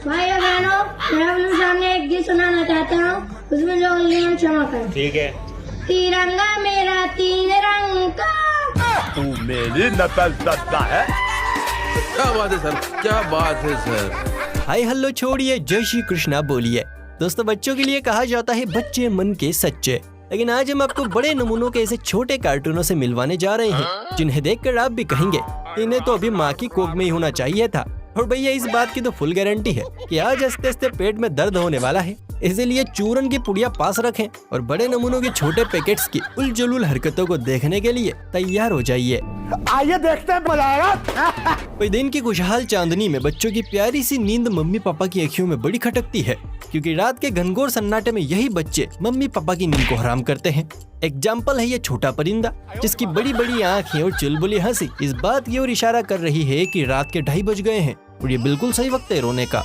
भाई और बहनों, मैं अपने सामने एक गीत सुनाना चाहता हूँ, उसमें जो उंगलियां क्षमा कर। ठीक है। तिरंगा मेरा 3 रंग का। तू मेरी नकल करता है। क्या बात है सर, क्या बात है सर। हाय हल्लो छोड़िए, जय श्री कृष्णा बोलिए। दोस्तों, बच्चों के लिए कहा जाता है बच्चे मन के सच्चे, लेकिन आज हम आपको बड़े नमूनों के ऐसे छोटे कार्टूनों से मिलवाने जा रहे हैं जिन्हें देखकर आप भी कहेंगे इन्हें तो अभी माँ की कोख में ही होना चाहिए था। और भैया इस बात की तो फुल गारंटी है कि आज हंसते हंसते पेट में दर्द होने वाला है, इसीलिए चूरन की पुड़िया पास रखें और बड़े नमूनों के छोटे पैकेट्स की उलझुल हरकतों को देखने के लिए तैयार हो जाइए। आइए देखते हैं, मजा आएगा। कोई दिन की खुशहाल चांदनी में बच्चों की प्यारी सी नींद मम्मी पापा की आँखों में बड़ी खटकती है, क्योंकि रात के घनघोर सन्नाटे में यही बच्चे मम्मी पापा की नींद को हराम करते हैं। एग्जाम्पल है ये छोटा परिंदा, जिसकी बड़ी बड़ी आँखें और चुलबुली हंसी इस बात की ओर इशारा कर रही है कि रात के 2:30 बज गए हैं और ये बिल्कुल सही वक्त है रोने का।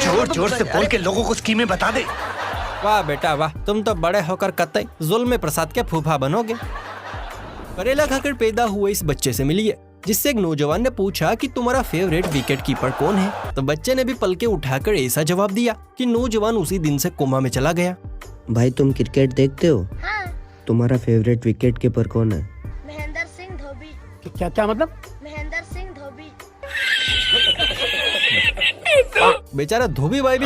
जोर जोर से बोल के लोगों को स्कीमें बता दे। वाह बेटा वाह, तुम तो बड़े होकर कतई जुल्म प्रसाद के फूफा बनोगे। करेला खाकर पैदा हुए इस बच्चे से मिलिए, जिससे एक नौजवान ने पूछा कि तुम्हारा फेवरेट विकेट कीपर कौन है, तो बच्चे ने भी पलके उठाकर ऐसा जवाब दिया कि नौजवान उसी दिन से कोमा में चला गया। भाई तुम क्रिकेट देखते हो? हाँ। तुम्हारा फेवरेट विकेट कीपर कौन है? महेंद्र सिंह धोबी। क्या मतलब? महेंद्र सिंह धोबी। बेचारा धोनी भाई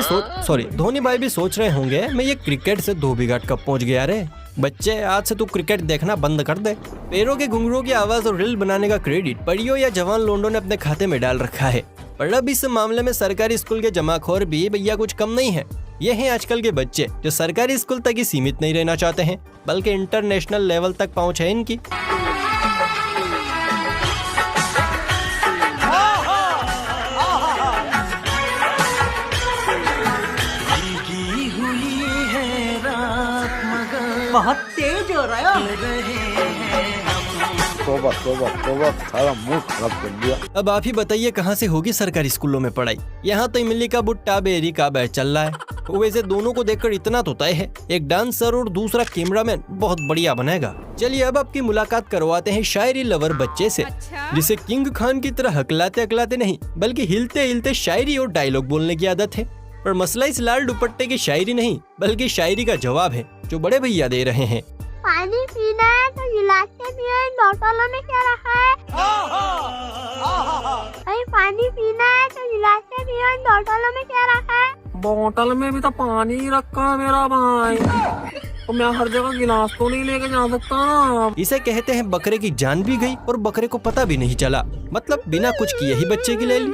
भी सोच रहे होंगे मैं ये क्रिकेट से धोबी घाट कब पहुंच गया रे। बच्चे, आज से तू क्रिकेट देखना बंद कर दे। पैरों के घुंघरूओं की आवाज और रील बनाने का क्रेडिट परियों या जवान लोंडों ने अपने खाते में डाल रखा है। पर अब इस मामले में सरकारी स्कूल के जमाखोर भी भैया कुछ कम नहीं है। ये हैं आजकल के बच्चे जो सरकारी स्कूल तक ही सीमित नहीं रहना चाहते हैं, बल्कि इंटरनेशनल लेवल तक पहुँच है इनकी। बहुत तेज हो रहा है। तोबा तोबा तोबा, सारा मूड खराब कर दिया। अब आप ही बताइए कहाँ से होगी सरकारी स्कूलों में पढ़ाई। यहाँ तो इमली का बुट्टा बेरी का बैच चल रहा है। वैसे दोनों को देखकर इतना तो तय है, एक डांसर और दूसरा कैमरामैन बहुत बढ़िया बनेगा। चलिए अब आपकी मुलाकात करवाते हैं शायरी लवर बच्चे से, जिसे किंग खान की तरह हकलाते हकलाते नहीं बल्कि हिलते हिलते शायरी और डायलॉग बोलने की आदत है। पर मसला इस लाल दुपट्टे की शायरी नहीं बल्कि शायरी का जवाब है जो बड़े भैया दे रहे हैं। पानी पीना है तो गिलास से पियो, इन बोतलों में क्या रखा है? भाई पानी पीना है तो गिलास से पियो, इन बोतलों में क्या रखा है? बोतल में भी तो पानी ही रखा है मेरा भाई, तो मैं हर जगह गिलास तो नहीं लेके जा सकता। इसे कहते हैं बकरे की जान भी गई और बकरे को पता भी नहीं चला, मतलब बिना कुछ किए ही बच्चे की ले ली।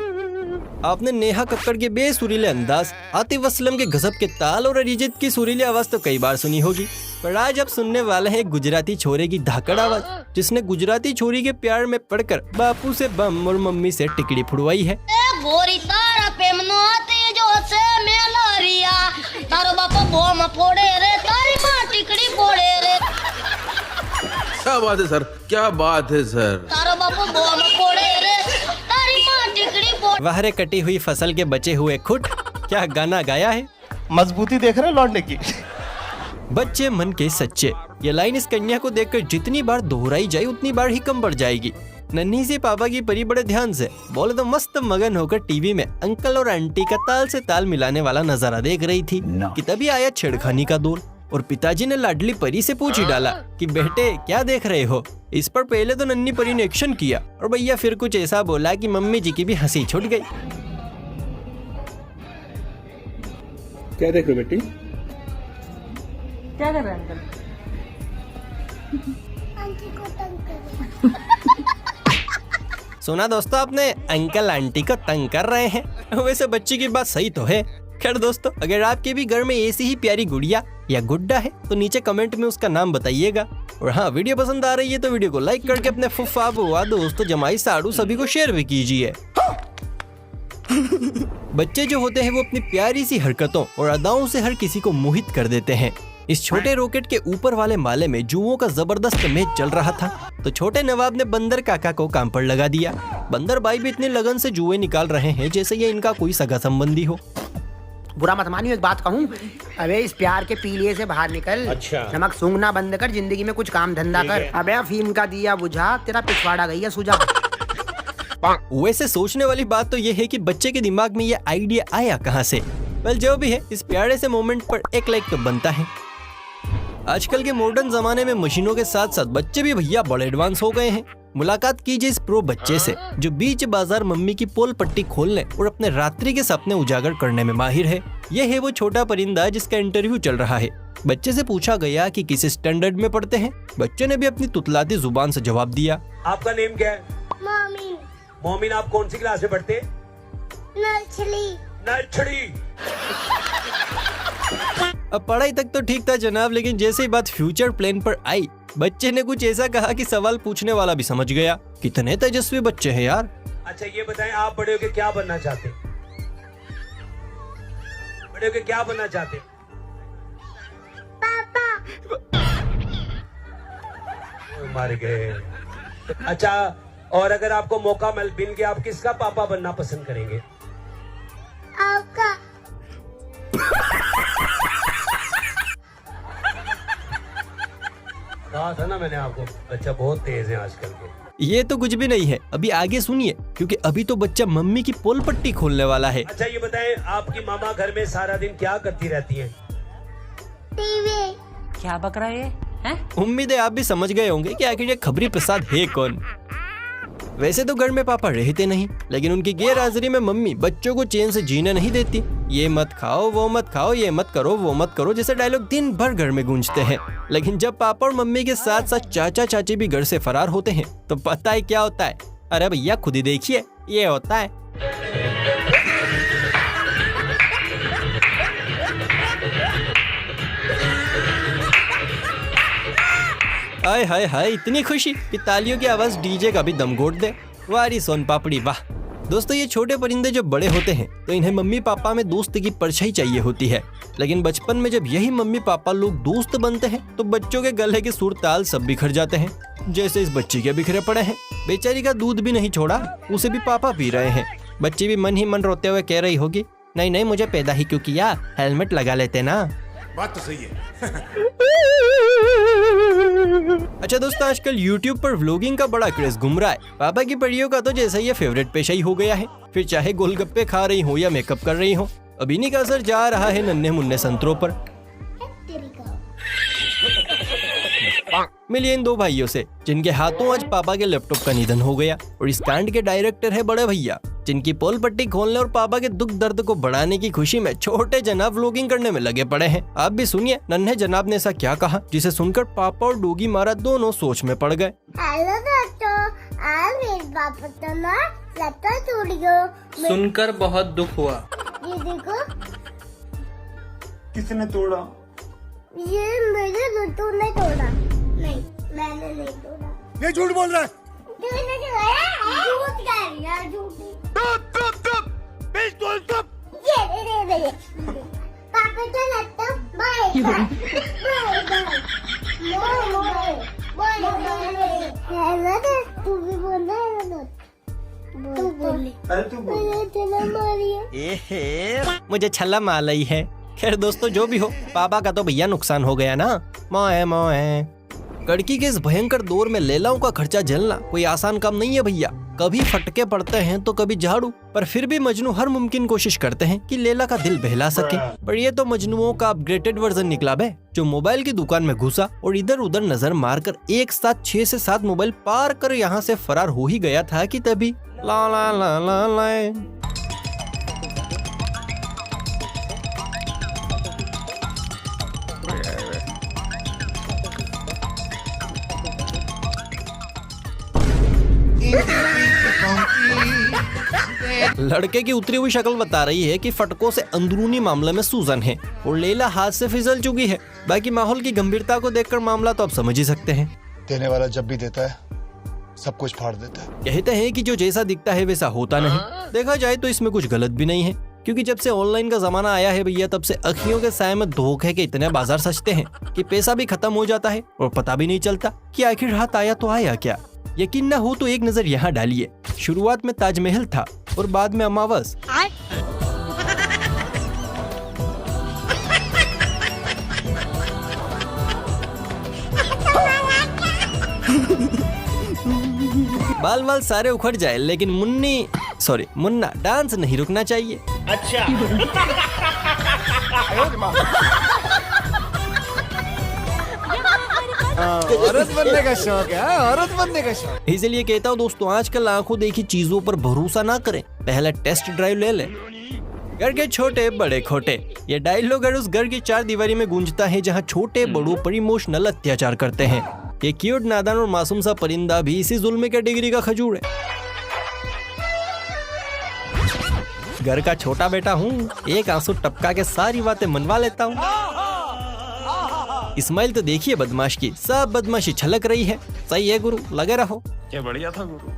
आपने नेहा कक्कड़ के बेसुरीले अंदाज, आतिफ असलम के गजब के ताल और अरिजीत की सुरीली आवाज तो कई बार सुनी होगी, पर आज आप सुनने वाले हैं गुजराती छोरे की धाकड़ आवाज, जिसने गुजराती छोरी के प्यार में पड़कर बापू से बम और मम्मी से टिकड़ी फुड़वाई है। गोरी तारा पेमनो तेजो से मेलोरिया, तारो बापा बोम फोड़े रे, तारी मां टिकड़ी फोड़े रे। क्या बात है सर, क्या बात है सर। तारो बापा बोम फोड़े रे, तारी मां टिकड़ी फोड़े। वाहरे कटी हुई फसल के बचे हुए खुट, क्या गाना गाया है। मजबूती देख रहे लौटने की। बच्चे मन के सच्चे, ये लाइन इस कन्या को देखकर जितनी बार दोहराई जाए उतनी बार ही कम बढ़ जाएगी। नन्ही सी पापा की परी बड़े ध्यान से, बोले तो मस्त मगन होकर टीवी में अंकल और आंटी का ताल से ताल मिलाने वाला नजारा देख रही थी कि तभी आया छेड़खानी का दौर और पिताजी ने लाडली परी से पूछ ही डाला कि बेटे क्या देख रहे हो। इस पर पहले तो नन्ही परी ने एक्शन किया और भैया फिर कुछ ऐसा बोला कि मम्मी जी की भी हंसी छूट गई। क्या देख रहे हो बेटी? क्या कर रहे हैं अंकल? सुना दोस्तों आपने, अंकल आंटी को तंग कर रहे हैं। वैसे बच्ची की बात सही तो है। खैर दोस्तों, अगर आपके भी घर में ऐसी ही प्यारी गुड़िया या गुड्डा है तो नीचे कमेंट में उसका नाम बताइएगा। और हाँ, वीडियो पसंद आ रही है तो वीडियो को लाइक करके अपने फुफ्फा बुआ दोस्त जमाई साड़ू सभी को शेयर भी कीजिए। बच्चे जो होते हैं वो अपनी प्यारी सी हरकतों और अदाओं से हर किसी को मोहित कर देते हैं। इस छोटे रॉकेट के ऊपर वाले माले में जुओं का जबरदस्त मैच चल रहा था, तो छोटे नवाब ने बंदर काका को काम पर लगा दिया। बंदर भाई भी इतने लगन से जुए निकाल रहे हैं जैसे ये इनका कोई सगा संबंधी हो। बुरा मत मानियो, एक बात कहूँ, अबे इस प्यार के पीलिए से बाहर निकल। अच्छा। नमक सूंघना बंद कर, जिंदगी में कुछ काम धंधा कर। अबे अफीम का दिया बुझा, तेरा पिछवाड़ा गई है सुझा। वैसे सोचने वाली बात तो ये है कि बच्चे के दिमाग में ये आइडिया आया कहाँ से। वेल जो भी है, इस प्यारे से मोमेंट पर एक लाइक तो बनता है। आजकल के मॉडर्न जमाने में मशीनों के साथ साथ बच्चे भी भैया बड़े एडवांस हो गए हैं। मुलाकात कीजिए इस प्रो बच्चे से जो बीच बाजार मम्मी की पोल पट्टी खोलने और अपने रात्रि के सपने उजागर करने में माहिर है। यह है वो छोटा परिंदा जिसका इंटरव्यू चल रहा है। बच्चे से पूछा गया कि किस स्टैंडर्ड में पढ़ते हैं। बच्चे ने भी अपनी तुतलाती जुबान से जवाब दिया। आपका नेम क्या है? मम्मी मोमिन, आप कौन सी क्लास में पढ़ते हैं? नर्सरी। अब पढ़ाई तक तो ठीक था जनाब, लेकिन जैसे ही बात फ्यूचर प्लान पर आई, बच्चे ने कुछ ऐसा कहा कि सवाल पूछने वाला भी समझ गया। कितने तेजस्वी बच्चे हैं यार। अच्छा ये बताएं, आप बड़े होके क्या बनना चाहते हैं? बड़े होके क्या बनना चाहते हैं? मार गए। अच्छा, और अगर आपको मौका मिल के आप किसका पापा बनना पसंद करेंगे? आपका। कहा था ना मैंने आपको, बच्चा बहुत तेज है आजकल के। ये तो कुछ भी नहीं है, अभी आगे सुनिए, क्योंकि अभी तो बच्चा मम्मी की पोल पट्टी खोलने वाला है। अच्छा ये बताएं, आपकी मामा घर में सारा दिन क्या करती रहती हैं? टीवी। क्या बक रहा है? उम्मीद है आप भी समझ गए होंगे कि आखिर ये खबरी प्रसाद है कौन। वैसे तो घर में पापा रहते नहीं, लेकिन उनकी गैर हाजिरी में मम्मी बच्चों को चैन से जीने नहीं देती। ये मत खाओ, वो मत खाओ, ये मत करो, वो मत करो जैसे डायलॉग दिन भर घर में गूंजते हैं। लेकिन जब पापा और मम्मी के साथ साथ चाचा चाची भी घर से फरार होते हैं तो पता है क्या होता है? अरे भैया खुद ही देखिए, ये होता है। हाय हाय हाय, इतनी खुशी कि तालियों की आवाज डीजे का भी दम घोट दे। वारी सोन पापड़ी वाह। दोस्तों ये छोटे परिंदे जब बड़े होते हैं तो इन्हें मम्मी पापा में दोस्त की परछाई चाहिए होती है, लेकिन बचपन में जब यही मम्मी पापा लोग दोस्त बनते हैं तो बच्चों के गले के सुर ताल सब बिखर जाते हैं। जैसे इस बच्ची के बिखरे पड़े हैं। बेचारी का दूध भी नहीं छोड़ा, उसे भी पापा पी रहे हैं। बच्ची भी मन ही मन रोते हुए कह रही होगी, नहीं नहीं मुझे पैदा ही क्यों किया, हेलमेट लगा लेते ना। बात तो सही है। अच्छा दोस्तों, आजकल YouTube पर व्लॉगिंग का बड़ा क्रेज घूम रहा है। पापा की परियों का तो जैसा ये फेवरेट पेशा ही हो गया है। फिर चाहे गोलगप्पे खा रही हो या मेकअप कर रही हो, अब इन्हीं का असर जा रहा है नन्हे मुन्ने संतरों पर। मिलिए इन दो भाइयों से जिनके हाथों आज पापा के लैपटॉप का निधन हो गया, और इस कांड के डायरेक्टर है बड़े भैया, जिनकी पोल पट्टी खोलने और पापा के दुख दर्द को बढ़ाने की खुशी में छोटे जनाब व्लॉगिंग करने में लगे पड़े हैं। आप भी सुनिए नन्हे जनाब ने ऐसा क्या कहा जिसे सुनकर पापा और डोगी मारा दोनों सोच में पड़ गए। हेलो दोस्तों, आज मेरे पापा तो ना लैपटॉप टूट गया। सुनकर बहुत दुख हुआ। ये देखो, किसने तोड़ा? ये मेरे लट्टू ने तोड़ा। नहीं, मैंने नहीं तोड़ा। ये झूठ बोल रहा है। तूने तोड़ा? झूठ कह रही है, झूठी। ये पापा का लैपटॉप बाय बाय। हेलो दोस्त, तू भी बोल रहा है ना? तू बोल। अरे तू बोल। मुझे छल्ला मार रही है। खैर दोस्तों जो भी हो, पापा का तो भैया नुकसान हो गया ना। मोए मोए। कड़की के इस भयंकर दौर में लैलाओं का खर्चा झेलना कोई आसान काम नहीं है भैया। कभी फटके पड़ते हैं तो कभी झाड़ू, पर फिर भी मजनू हर मुमकिन कोशिश करते हैं कि लैला का दिल बहला सके। पर ये तो मजनुओं का अपग्रेडेड वर्जन निकला बे, जो मोबाइल की दुकान में घुसा और इधर उधर नजर मारकर एक साथ 6 से 7 मोबाइल पार कर यहाँ से फरार हो ही गया था कि तभी ला ला ला ला ला। लड़के की उतरी हुई शक्ल बता रही है कि फटकों से अंदरूनी मामले में सूजन है और लैला हाथ से फिसल चुकी है। बाकी माहौल की गंभीरता को देखकर मामला तो आप समझ ही सकते हैं। देने वाला जब भी देता है सब कुछ फाड़ देता है। कहते हैं कि जो जैसा दिखता है वैसा होता नहीं। देखा जाए तो इसमें कुछ गलत भी नहीं है, क्योंकि जब से ऑनलाइन का जमाना आया है भैया, तब से अखियों के साए में धोखे के इतने बाजार सजते हैं कि पैसा भी खत्म हो जाता है और पता भी नहीं चलता कि आखिर हाथ आया तो आया क्या। यकीन न हो तो एक नजर यहाँ डालिए। शुरुआत में ताजमहल था और बाद में अमावस। बाल वाल सारे उखड़ जाए लेकिन मुन्ना डांस नहीं रुकना चाहिए। औरत बनने का शौक है, औरत बनने का शौक। इसलिए कहता हूँ दोस्तों, आजकल आंखों देखी चीजों पर भरोसा ना करें, पहला टेस्ट ड्राइव ले लें। घर के छोटे बड़े खोटे, ये डायलॉग उस घर की चार दीवारी में गूंजता है जहाँ छोटे बड़ों पर इमोशनल अत्याचार करते हैं। ये क्यूट, नादान और मासूम सा परिंदा भी इसी जुल्म कैटेगरी का खजूर है। घर का छोटा बेटा हूँ, एक आंसू टपका के सारी बातें मनवा लेता हूँ। इस्माइल तो देखिए बदमाश की, सब बदमाशी छलक रही है। सही है गुरु, लगे रहो। क्या बढ़िया था गुरु।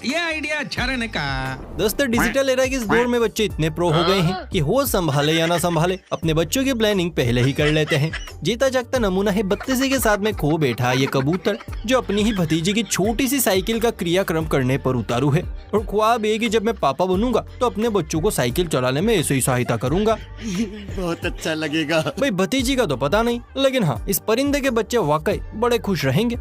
ये आइडिया अच्छा रहने का। दोस्तों, डिजिटल एरा के इस दौर में बच्चे इतने प्रो हो गए हैं कि होश संभाले या ना संभाले, अपने बच्चों की प्लानिंग पहले ही कर लेते हैं। जीता जागता नमूना है बत्तीसी के साथ में खो बैठा ये कबूतर, जो अपनी ही भतीजी की छोटी सी साइकिल का क्रियाक्रम करने पर उतारू है। और ख्वाब है कि जब मैं पापा बनूंगा तो अपने बच्चों को साइकिल चलाने में ऐसे ही सहायता करूंगा। बहुत अच्छा लगेगा। भाई भतीजी का तो पता नहीं, लेकिन हाँ, इस परिंदे के बच्चे वाकई बड़े खुश रहेंगे।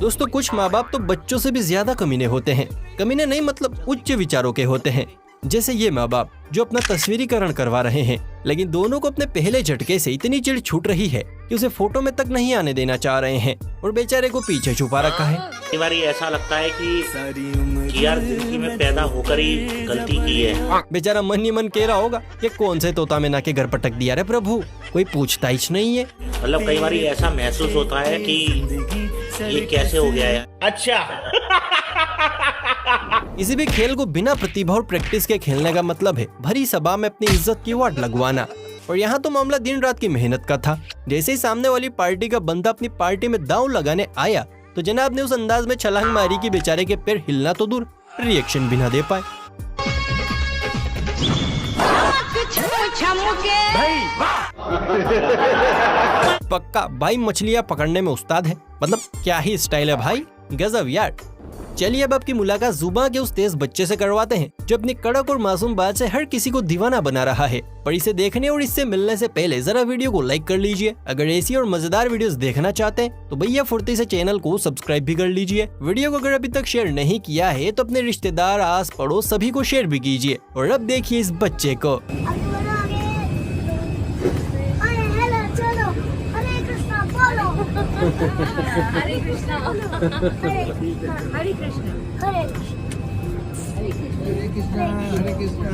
दोस्तों, कुछ माँ बाप तो बच्चों से भी ज्यादा कमीने होते हैं। कमीने नहीं मतलब उच्च विचारों के होते हैं, जैसे ये माँ बाप जो अपना तस्वीरीकरण करवा रहे हैं, लेकिन दोनों को अपने पहले झटके से इतनी चिढ़ छूट रही है कि उसे फोटो में तक नहीं आने देना चाह रहे हैं और बेचारे को पीछे छुपा रखा है। कई बार ऐसा लगता है कि यार जिंदगी में पैदा होकर ही गलती की है। बेचारा मन ही मन कह रहा होगा कि कौन से तोता मैना के घर पटक दिया रे प्रभु, कोई पूछता ही नहीं है। मतलब कई बार ऐसा महसूस होता है कि ये कैसे हो गया है। अच्छा। किसी भी खेल को बिना प्रतिभा और प्रैक्टिस के खेलने का मतलब है भरी सभा में अपनी इज्जत की वाट लगवाना। और यहाँ तो मामला दिन रात की मेहनत का था। जैसे ही सामने वाली पार्टी का बंदा अपनी पार्टी में दांव लगाने आया तो जनाब ने उस अंदाज में छलांग मारी कि बेचारे के पैर हिलना तो दूर, रिएक्शन भी ना दे पाए। पक्का भाई मछलियाँ पकड़ने में उस्ताद है, मतलब क्या ही स्टाइल है भाई, गजब यार। चलिए अब आपकी मुलाकात जुबान के उस तेज बच्चे से करवाते हैं जो अपनी कड़क और मासूम बात से हर किसी को दीवाना बना रहा है। पर इसे देखने और इससे मिलने से पहले जरा वीडियो को लाइक कर लीजिए। अगर ऐसी और मजेदार वीडियोस देखना चाहते हैं तो भैया फुर्ती से चैनल को सब्सक्राइब भी कर लीजिए। वीडियो को अगर अभी तक शेयर नहीं किया है तो अपने रिश्तेदार, आस पड़ोस सभी को शेयर भी कीजिए। और अब देखिए इस बच्चे को। हरे कृष्णा हरे कृष्णा हरे कृष्णा हरे कृष्णा हरे कृष्णा।